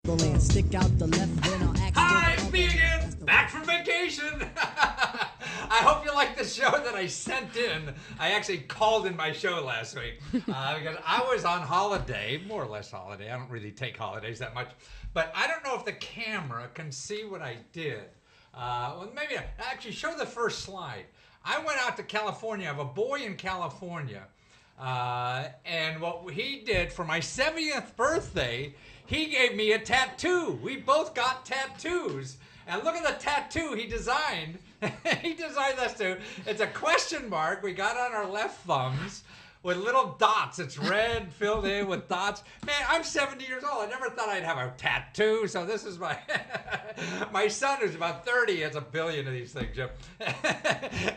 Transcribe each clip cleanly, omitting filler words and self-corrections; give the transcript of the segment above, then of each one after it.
Stick out the left, then I'll act. Hi, me again, back from vacation. I hope you like the show that I sent in. I actually called in my show last week because I was on holiday, more or less holiday. I don't really take holidays that much, but I don't know if the camera can see what I did. Well, maybe actually show the first slide. I went out to California. I have a boy in California, and what he did for my 70th birthday, he gave me a tattoo. We both got tattoos. And look at the tattoo he designed. He designed this too. It's a question mark we got on our left thumbs with little dots. It's red filled in with dots. Man, I'm 70 years old. I never thought I'd have a tattoo. So this is my my son, who's about 30, has a billion of these things. Jim.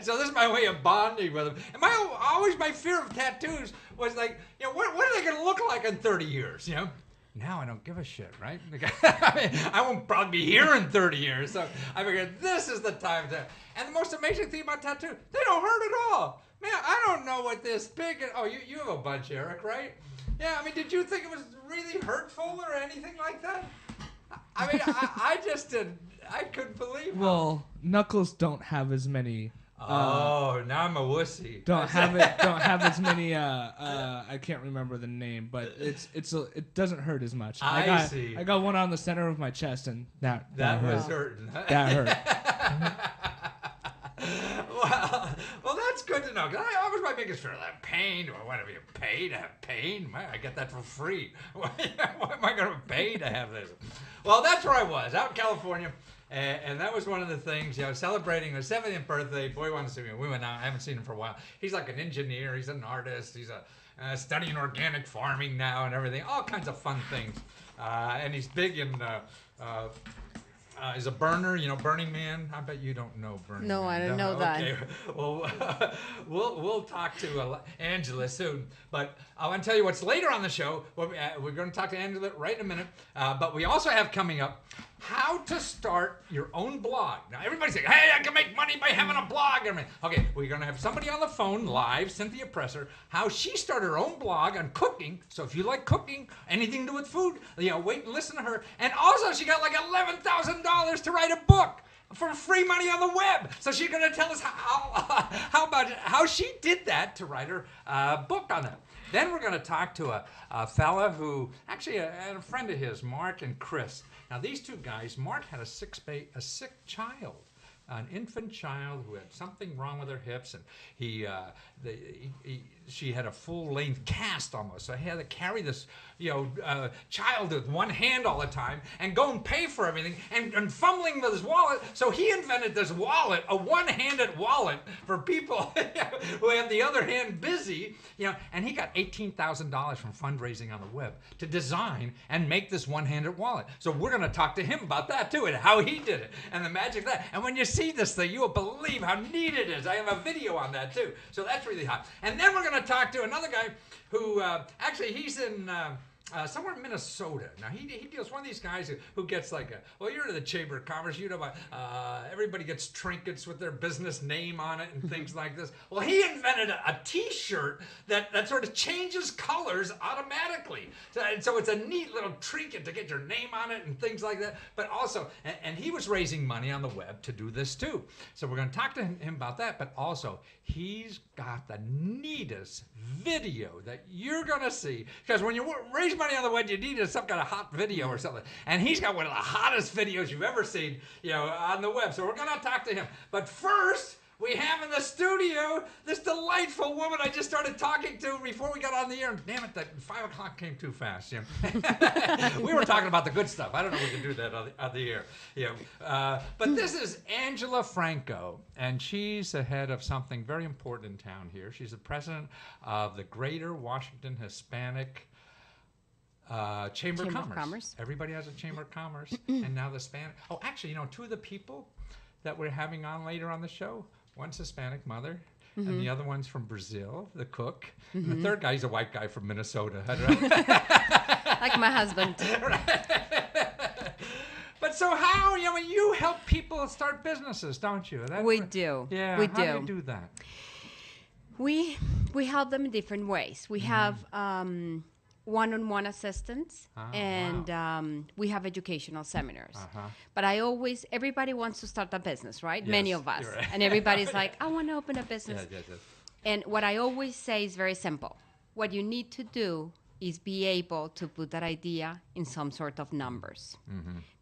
So this is my way of bonding with him. And always my fear of tattoos was like, you know, what are they going to look like in 30 years? You know. Now I don't give a shit, right? I mean, I won't probably be here in 30 years, so I figured this is the time to. And the most amazing thing about tattoos, they don't hurt at all. Man, I don't know what this big. Oh, you have a bunch, Eric, right? Yeah, I mean, did you think it was really hurtful or anything like that? I mean, I just didn't. I couldn't believe. Well, Knuckles don't have as many. Now I'm a wussy. Don't have as many. I can't remember the name, but it doesn't hurt as much. I see. I got one on the center of my chest, and that was hurting. That hurt. Well, that's good to know. 'Cause I was my biggest fear of that pain. Do I want to be paid to have pain? Man, I get that for free. Why am I going to pay to have this? Well, that's where I was, out in California. And that was one of the things, you know, celebrating his 70th birthday. Boy wanted to see me. We went out. I haven't seen him for a while. He's like an engineer. He's an artist. He's studying organic farming now and everything. All kinds of fun things. And he's big in... he's a burner, you know, Burning Man. I bet you don't know Burning Man. No, I don't know that. Okay, well, we'll talk to Angela soon. But I want to tell you what's later on the show. We're going to talk to Angela right in a minute. But we also have coming up how to start your own blog. Now, everybody's saying, hey, I can make money by having a blog. Okay, we're going to have somebody on the phone live, Cynthia Presser, how she started her own blog on cooking. So if you like cooking, anything to do with food, you know, wait and listen to her. And also, she got like $11,000 to write a book for free money on the web. So she's going to tell us how she did that to write her book on that. Then we're going to talk to a fella who, actually a friend of his, Mark and Chris. Now these two guys, Mark had a sick child, an infant child who had something wrong with her hips, and she had a full-length cast almost. So he had to carry this, child with one hand all the time and go and pay for everything and fumbling with his wallet. So he invented this wallet, a one-handed wallet for people who have the other hand busy, and he got $18,000 from fundraising on the web to design and make this one-handed wallet. So we're going to talk to him about that too and how he did it and the magic of that. And when you see this thing, you will believe how neat it is. I have a video on that too. So that's really hot. And then we're going to talk to another guy who actually he's in somewhere in Minnesota. Now he deals one of these guys who gets like you're in the Chamber of Commerce, everybody gets trinkets with their business name on it and things like this. Well, he invented a T-shirt that sort of changes colors automatically. So it's a neat little trinket to get your name on it and things like that. But also, and he was raising money on the web to do this too. So we're going to talk to him about that. But also, he's got the neatest video that you're going to see. Because when you raise money on the web, you need some kind of hot video or something. And he's got one of the hottest videos you've ever seen, on the web. So we're going to talk to him. But first, we have in the studio this delightful woman I just started talking to before we got on the air. Damn it, that 5 o'clock came too fast. We were talking about the good stuff. I don't know if we can do that on the air. But this is Angela Franco, and she's the head of something very important in town here. She's the president of the Greater Washington Hispanic Chamber of Commerce. Everybody has a Chamber of Commerce, and now the Spanish. Oh, actually, two of the people that we're having on later on the show, one's Hispanic mother, and the other one's from Brazil, the cook, and the third guy, he's a white guy from Minnesota. Like my husband. But so how, you help people start businesses, don't you? We do. Yeah, we how do you do that? We help them in different ways. We have one-on-one assistance, and wow. we have educational seminars. Uh-huh. But everybody wants to start a business, right? Yes, Many of us. you're right. And everybody's like, I want to open a business. Yes. And what I always say is very simple. What you need to do is be able to put that idea in some sort of numbers.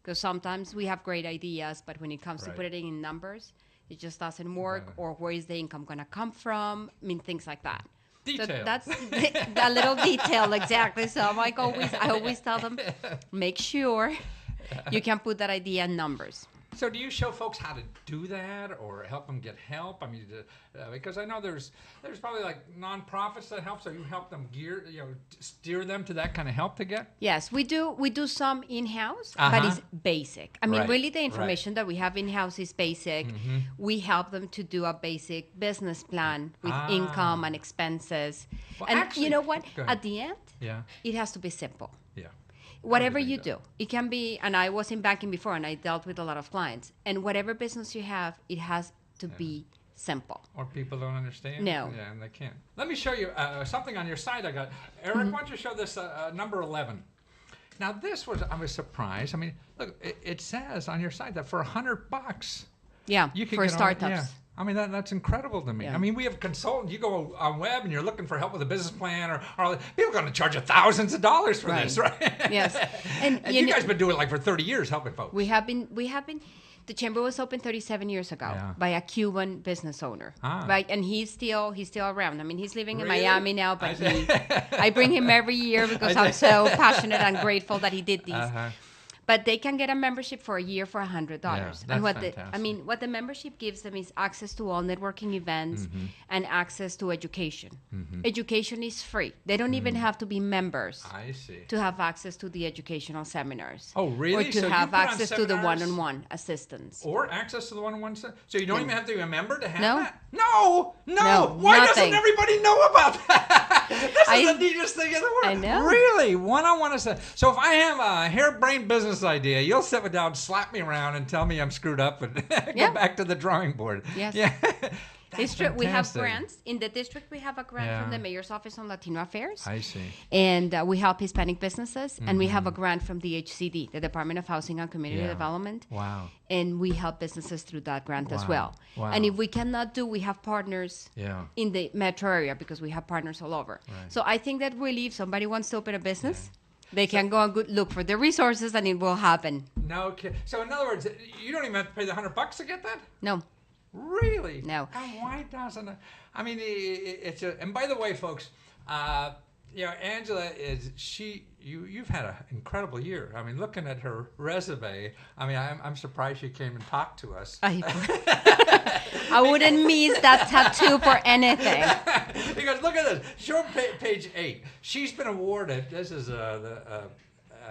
Because sometimes we have great ideas, but when it comes to putting it in numbers, it just doesn't work, or where is the income going to come from? I mean, things like that. Detail. So that's that little detail, exactly. So I always tell them, make sure you can put that idea in numbers. So do you show folks how to do that, or help them get help? I mean, because I know there's probably like nonprofits that help. So you help them steer them to that kind of help to get. Yes, we do some in-house, but it's basic. I mean, Right, really, the information that we have in-house is basic. We help them to do a basic business plan with income and expenses. Well, And actually, you know what? go ahead. At the end, Yeah. it has to be simple. Yeah. Whatever Everything you does. do, it can be, and I was in banking before, and I dealt with a lot of clients, and whatever business you have, it has to be simple. Or people don't understand. No. Yeah, and they can't. Let me show you something on your site I got. Eric, why don't you show this number 11? Now I was surprised. I mean, look, it says on your site that for $100, Yeah, you can for get on- startups. yeah. I mean, that's incredible to me. Yeah. I mean, we have consultants. You go on web and you're looking for help with a business plan, or people are going to charge you thousands of dollars for this, right? Yes. And you you know, guys been doing it like for 30 years helping folks. we have been, the chamber was opened 37 years ago Yeah. by a Cuban business owner, Ah. right? And he's still around. I mean, he's living Really? in Miami now, but I I bring him every year because I'm so passionate and grateful that he did these. Uh-huh. But they can get a membership for a year for $100. that's And fantastic. what the membership gives them is access to all networking events and access to education. Education is free. They don't even have to be members I see. to have access to the educational seminars. Oh, really? Or So to you have put on access to the seminars? one-on-one assistance. Or access to the one-on-one. So you don't even have to be a member to have No. that? No. No, Why nothing. doesn't everybody know about that? This is the neatest thing in the world. I know. Really? One-on-one assistance. So if I have a harebrained business idea, you'll sit me down, slap me around, and tell me I'm screwed up and Yeah. go back to the drawing board. Yes. Yeah. It's That's true. We have fantastic. grants. In the district, we have a grant from Yeah. the Mayor's Office on Latino Affairs. I see. And we help Hispanic businesses. And we have a grant from the HCD, the Department of Housing and Community Yeah. Development. Wow. And we help businesses through that grant as Wow. well. Wow. And if we cannot we have partners Yeah. in the metro area because we have partners all over. Right. So I think that really, if somebody wants to open a business, they can go and look for the resources and it will happen. No kid. So in other words, you don't even have to pay the $100 to get that? No. Really? No. God, why doesn't it? I mean, it's a. And by the way, folks, Angela you've had an incredible year. I mean, looking at her resume, I mean, I'm surprised she came and talked to us. I wouldn't miss that tattoo for anything. Because look at this. Show page 8. She's been awarded. This is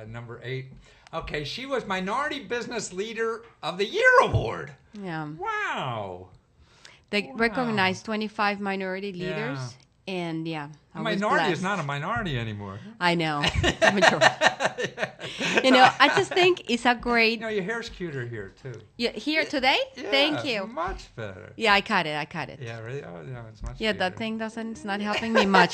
number 8. Okay, she was Minority Business Leader of the Year award. Yeah. Wow. They recognize 25 minority leaders. Yeah. And I was Minority is blessed. not a minority anymore. I know. Majority. I just think it's a great. Your hair's cuter here too. Here today? Yeah, Thank you. Much better. Yeah, I cut it. Yeah, really? Oh, yeah, it's much Yeah, cuter. that thing it's not helping me much.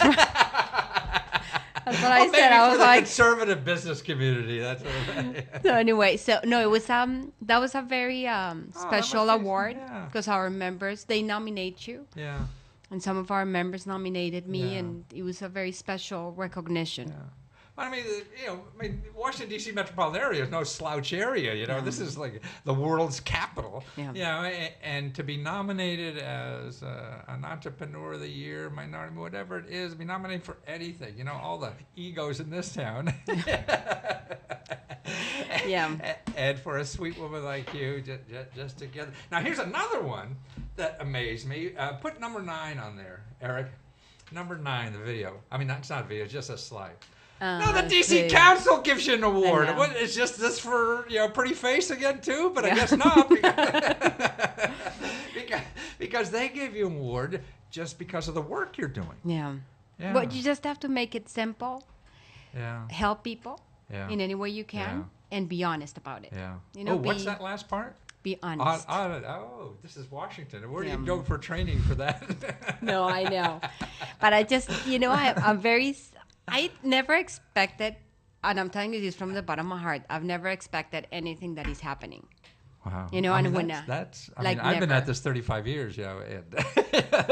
That's what I Maybe said. I for was the like, conservative business community. That's what so anyway, it was that was a very special must be- award yeah. because our members, they nominate you. Yeah. And some of our members nominated me, Yeah. and it was a very special recognition. Yeah. Well, I mean, Washington D.C. metropolitan area is no slouch area. This is like the world's capital. Yeah. And to be nominated as an Entrepreneur of the Year, minority, whatever it is, be nominated for anything. All the egos in this town. Yeah. And for a sweet woman like you, just together. Now here's another one that amazed me. Put number 9 on there, Eric. Number 9, the video. I mean, it's not a video, it's just a slide. No, the DC Council gives you an award. know. What, it's just this for pretty face again too, but I guess not because they give you an award just because of the work you're doing. Yeah. Yeah. But you just have to make it simple, Yeah. help people Yeah. in any way you can, and be honest about it. Yeah. You What's that last part? Be honest. This is Washington. Where do Yeah. you go for training for that? No, I know. But I just, I never expected, and I'm telling you this from the bottom of my heart, I've never expected anything that is happening. Wow. You know, I and mean, when that's I like mean, I've been never. at this 35 years, and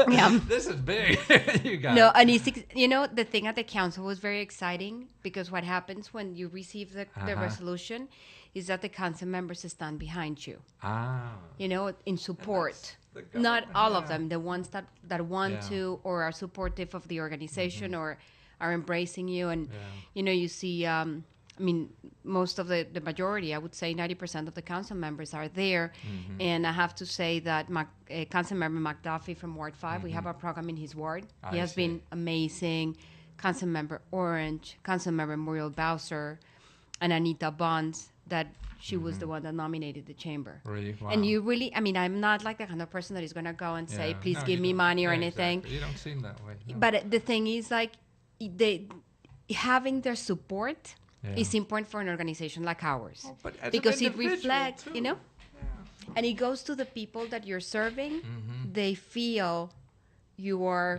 Yeah. this is big. You got No, it. and you know, the thing at the council was very exciting because what happens when you receive the resolution is that the council members stand behind you, Ah. you know, in support. the Not government, all of yeah. them, the ones that want Yeah. to or are supportive of the organization or are embracing you. And, you know, you see, I mean, most of the majority, I would say 90% of the council members are there. And I have to say that Council Member McDuffie from Ward 5, we have a program in his ward. He has been amazing. Council Member Orange, Council Member Muriel Bowser, and Anita Bonds, that she was the one that nominated the chamber. Really? Wow. And you really, I mean, I'm not like the kind of person that is going to go and say, please No, give you me don't. money or Yeah, anything. exactly. You don't seem that way. No. But the thing is, like, they having their support is important for an organization like ours, but as an because it individual, reflects, too. you know, and it goes to the people that you're serving. They feel you are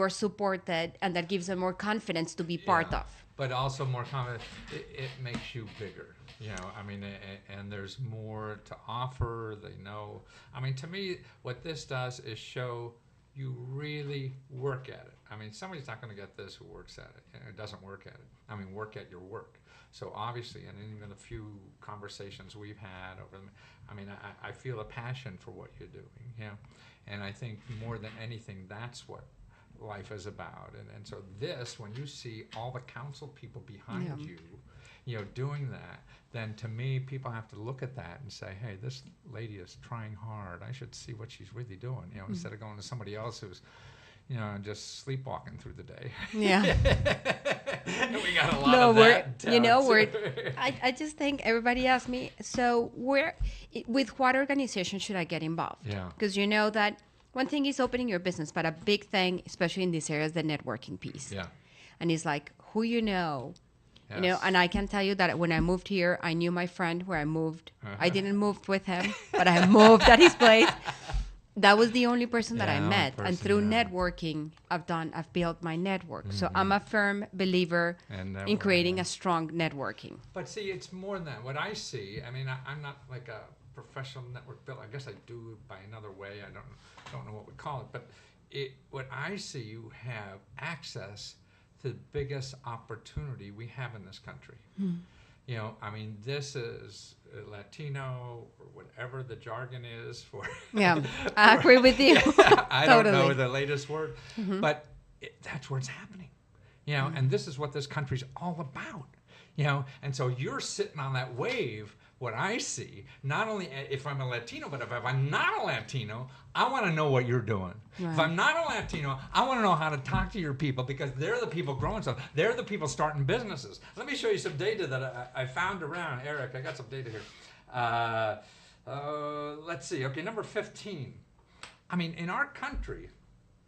supported, and that gives them more confidence to be part of. But also more confident. It makes you bigger. You know, I mean, and there's more to offer. They know. I mean, to me, what this does is show you really work at it. I mean, somebody's not going to get this who works at it. And it doesn't work at it. I mean, work at your work. So obviously, and even the few conversations we've had over them, I mean, I feel a passion for what you're doing. You know, and I think more than anything, that's what life is about. And so this, when you see all the council people behind you, you know, doing that, then to me, people have to look at that and say, hey, this lady is trying hard. I should see what she's really doing, you know, instead of going to somebody else who's, you know, just sleepwalking through the day. Yeah. We got a lot of that. You know, we're. I just think everybody asks me, so with what organization should I get involved? Yeah. Because you know that one thing is opening your business, but a big thing, especially in this area, is the networking piece. Yeah. And it's like, who you know, Yes. you know, and I can tell you that when I moved here, I knew my friend where I moved. I didn't move with him, but I moved at his place. That was the only person that I met. And through networking, I've built my network. So I'm a firm believer in creating a strong networking. But see, it's more than that. What I see, I mean, I'm not like a professional network builder. I guess I do by another way. I don't know what we call it. But what I see, you have access to the biggest opportunity we have in this country. You know, I mean, this is Latino or whatever the jargon is for. Yeah, I agree with you. I Totally. don't know the latest word, but that's where it's happening. You know, and this is what this country's all about. You know, and so you're sitting on that wave. What I see, not only if I'm a Latino, but if I'm not a Latino, I want to know what you're doing. If I'm not a Latino, I want to know how to talk to your people, because they're the people growing stuff. They're the people starting businesses. Let me show you some data that I found around. Eric, I got some data here. Let's see. Okay, number 15. I mean, in our country,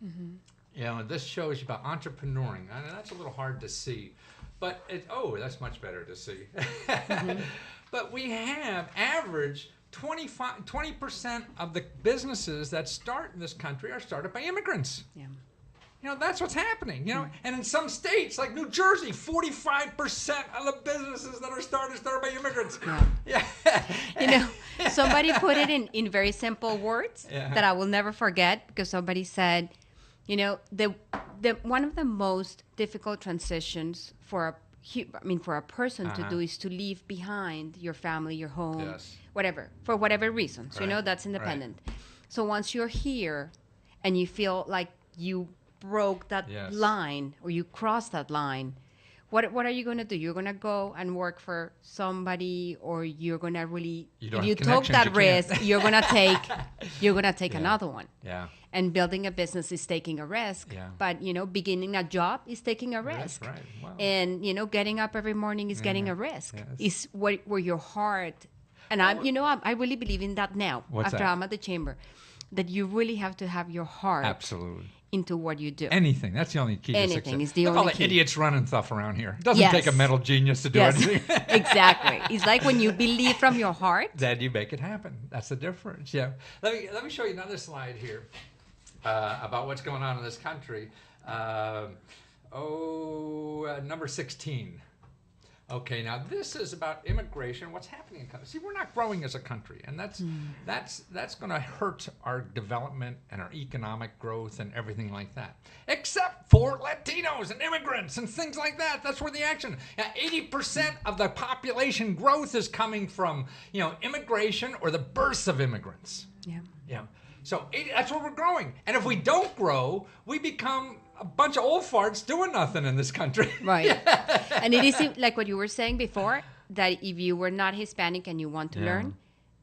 you know, this shows you about entrepreneuring. I mean, that's a little hard to see. But that's much better to see. But we have average 20% of the businesses that start in this country are started by immigrants. Yeah. You know, that's what's happening. You know, and in some states like New Jersey, 45% of the businesses that are started by immigrants. Yeah. You know, somebody put it in very simple words that I will never forget, because somebody said, you know, the one of the most difficult transitions for a person to do is to leave behind your family, your home, whatever, for whatever reasons. You know, that's independent. So once you're here and you feel like you broke that line, or you crossed that line, what are you going to do? You're going to go and work for somebody, or you're going to really, if you took that risk, you're going to take another one. Yeah. And building a business is taking a risk. Yeah. But, you know, beginning a job is taking a risk. That's right. Wow. And, you know, getting up every morning is getting a risk. Yes. Is where your heart, and I really believe in that now. What's after that? I'm at the chamber, that you really have to have your heart Absolutely. into what you do. Anything. That's the only key to success. Anything is the Look only all the key. idiots running stuff around here. It doesn't take a mental genius to do anything. Exactly. It's like when you believe from your heart. Then you make it happen. That's the difference. Yeah. Let me show you another slide here about what's going on in this country. Number 16. Okay, now this is about immigration. What's happening in country? See, we're not growing as a country, and that's going to hurt our development and our economic growth and everything like that. Except for Latinos and immigrants and things like that. That's where the action. 80% of the population growth is coming from immigration or the births of immigrants. Yeah. Yeah. So that's where we're growing, and if we don't grow, we become a bunch of old farts doing nothing in this country. Right. And it is like what you were saying before, that if you were not Hispanic and you want to learn,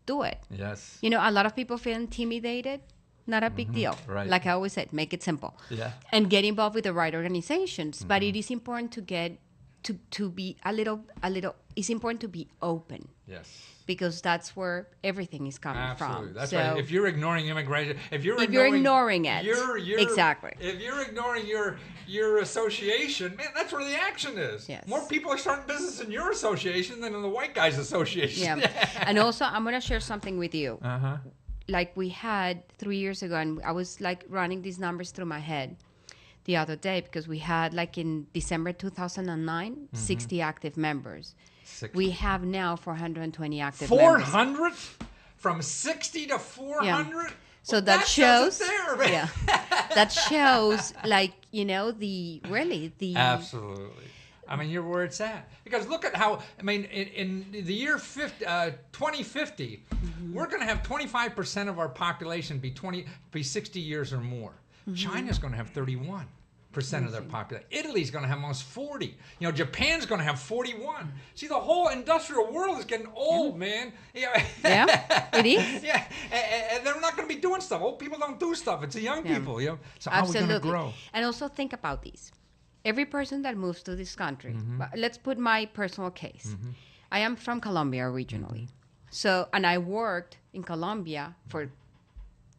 do it. Yes. A lot of people feel intimidated. Not a big deal. Right. Like I always said, make it simple. Yeah. And get involved with the right organizations. But it is important to get to be a little. It's important to be open. Yes. Because that's where everything is coming Absolutely. from. That's so right. If you're ignoring immigration, if you're ignoring it, you're exactly. If you're ignoring your association, man, that's where the action is. Yes. More people are starting business in your association than in the white guys' association. Yeah. And also, I'm going to share something with you. Uh-huh. Like we had 3 years ago, and I was like running these numbers through my head the other day, because we had like in December 2009, 60 active members. 60. We have now 420 active members. 400? From 60 to 400? Yeah. So that shows, there, man. yeah, that shows like, the Absolutely. I mean, you're where it's at. Because look at how, in the year 2050, we're going to have 25% of our population be 60 years or more. China's going to have 31% of their population. Italy's going to have almost 40. Japan's going to have 41. See, the whole industrial world is getting old, man. Yeah, it is. Yeah, and they're not going to be doing stuff. Old people don't do stuff. It's the young people, So how are we going to grow? And also think about these. Every person that moves to this country, let's put my personal case. I am from Colombia originally. So, and I worked in Colombia for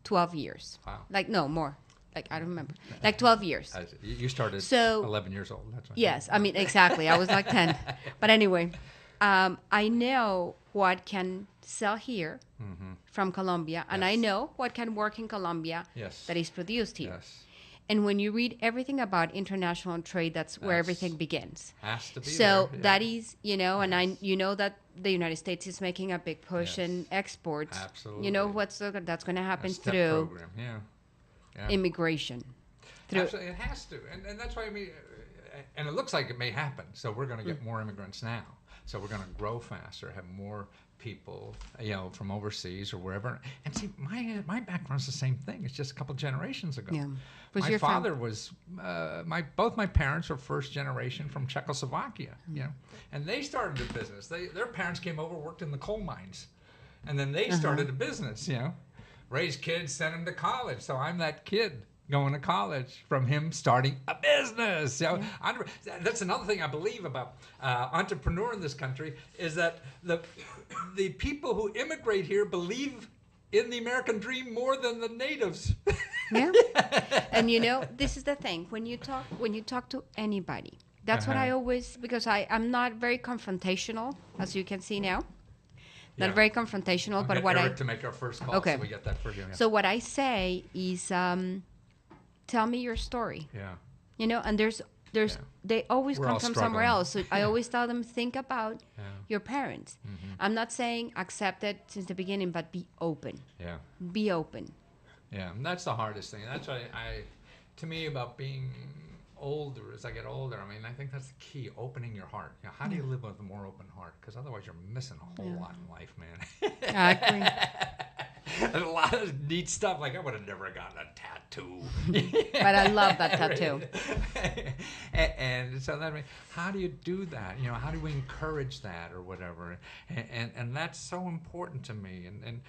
12 years. Wow. Like, no, more. Like, I don't remember. Like 12 years. You started So, 11 years old. That's right. Yes, exactly. I was like 10. But anyway, I know what can sell here from Colombia, and I know what can work in Colombia that is produced here. Yes. And when you read everything about international trade, that's where everything begins. Has to be So there. that is, and that the United States is making a big push in exports. Absolutely. That's going to happen A step through program. Yeah. immigration. Absolutely, it has to, and that's why and it looks like it may happen. So we're going to get more immigrants now. So we're going to grow faster, have more people, from overseas or wherever. And see, my background's the same thing. It's just a couple generations ago. Yeah. My father was both my parents were first generation from Czechoslovakia. And they started a business. Their parents came over, worked in the coal mines, and then they started a business. Raised kids, sent them to college. So I'm that kid going to college from him starting a business. That's another thing I believe about entrepreneur in this country, is that the people who immigrate here believe in the American dream more than the natives. Yeah. And this is the thing. When you talk to anybody, that's what I always, because I'm not very confrontational, as you can see now. Not very confrontational, I'll but get what Eric to make our first call, so we get that for you. So what I say is, tell me your story. Yeah. And they always We're come all from somewhere struggling. else. So I always tell them, think about your parents. I'm not saying accept it since the beginning, but be open. Yeah. Be open. Yeah, and that's the hardest thing. That's why to me, about being older, as I get older, I think that's the key, opening your heart. How do you live with a more open heart? Because otherwise you're missing a whole lot in life, man. I agree. And a lot of neat stuff. Like, I would have never gotten a tattoo. But I love that tattoo. And so how do you do that? How do we encourage that or whatever? And that's so important to me. And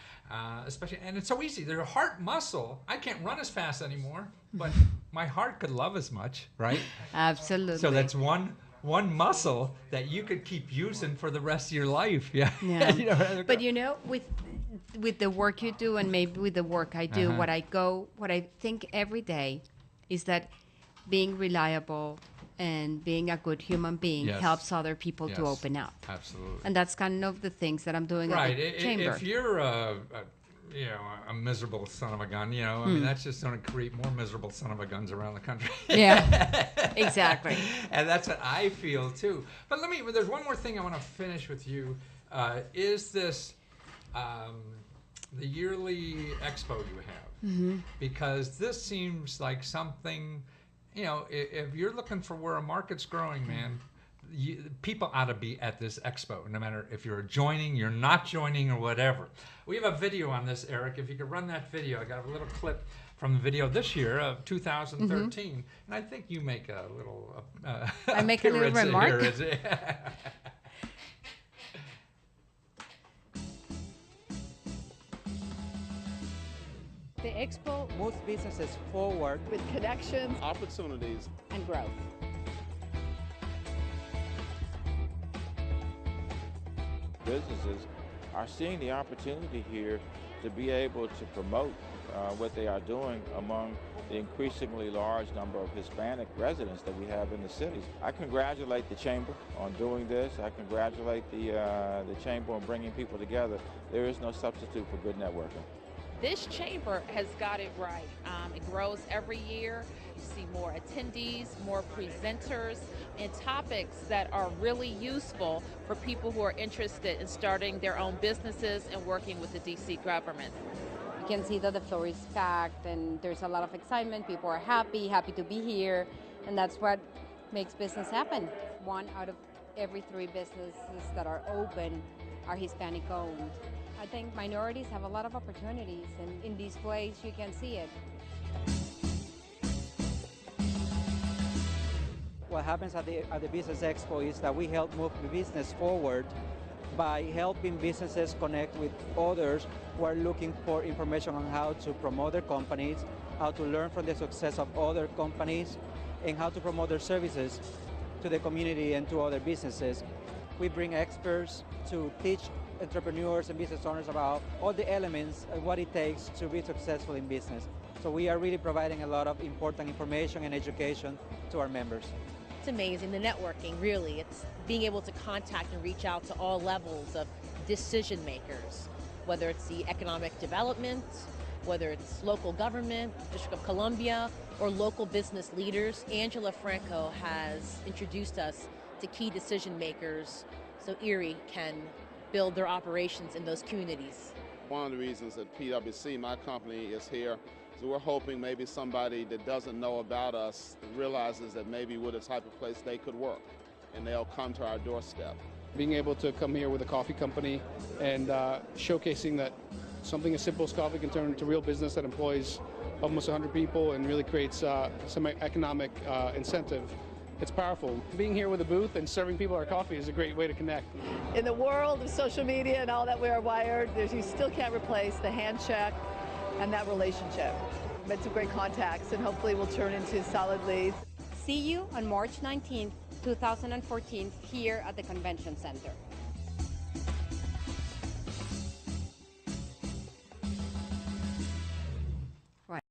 especially, and it's so easy. Their heart muscle, I can't run as fast anymore, but my heart could love as much, right? Absolutely. So that's one muscle that you could keep using for the rest of your life. Yeah. But with the work you do, and maybe with the work I do, what I think every day is that being reliable and being a good human being helps other people to open up. Absolutely. And that's kind of the things that I'm doing at the chamber. If you're you know, a miserable son of a gun. You know, I mean, that's just going to create more miserable son of a guns around the country. Yeah, exactly. And that's what I feel too. But there's one more thing I want to finish with you. Is this the yearly expo you have? Because this seems like something, you know, if you're looking for where a market's growing, man, people ought to be at this expo, no matter if you're joining, you're not joining, or whatever. We have a video on this, Eric. If you could run that video. I got a little clip from the video this year of 2013, and I think you make a little I make a little remark. The expo moves businesses forward with connections, opportunities, and growth. Businesses are seeing the opportunity here to be able to promote what they are doing among the increasingly large number of Hispanic residents that we have in the cities. I congratulate the Chamber on doing this. I congratulate the Chamber on bringing people together. There is no substitute for good networking. This chamber has got it right. It grows every year. You see more attendees, more presenters, and topics that are really useful for people who are interested in starting their own businesses and working with the DC government. You can see that the floor is packed and there's a lot of excitement. People are happy to be here, and that's what makes business happen. 1 out of every 3 businesses that are open are Hispanic owned. I think minorities have a lot of opportunities, and in this place you can see it. What happens at the Business Expo is that we help move the business forward by helping businesses connect with others who are looking for information on how to promote their companies, how to learn from the success of other companies, and how to promote their services to the community and to other businesses. We bring experts to teach entrepreneurs and business owners about all the elements of what it takes to be successful in business. So we are really providing a lot of important information and education to our members. It's amazing, the networking, really. It's being able to contact and reach out to all levels of decision makers, whether it's the economic development, whether it's local government, District of Columbia, or local business leaders. Angela Franco has introduced us to key decision makers so Erie can build their operations in those communities. One of the reasons that PwC, my company, is here, so we're hoping maybe somebody that doesn't know about us realizes that maybe we're the type of place they could work, and they'll come to our doorstep. Being able to come here with a coffee company and showcasing that something as simple as coffee can turn into real business that employs almost 100 people and really creates some economic incentive. It's powerful. Being here with a booth and serving people our coffee is a great way to connect. In the world of social media and all that we are wired, you still can't replace the handshake and that relationship. Made some great contacts, and hopefully will turn into solid leads. See you on March 19th, 2014 here at the Convention Center.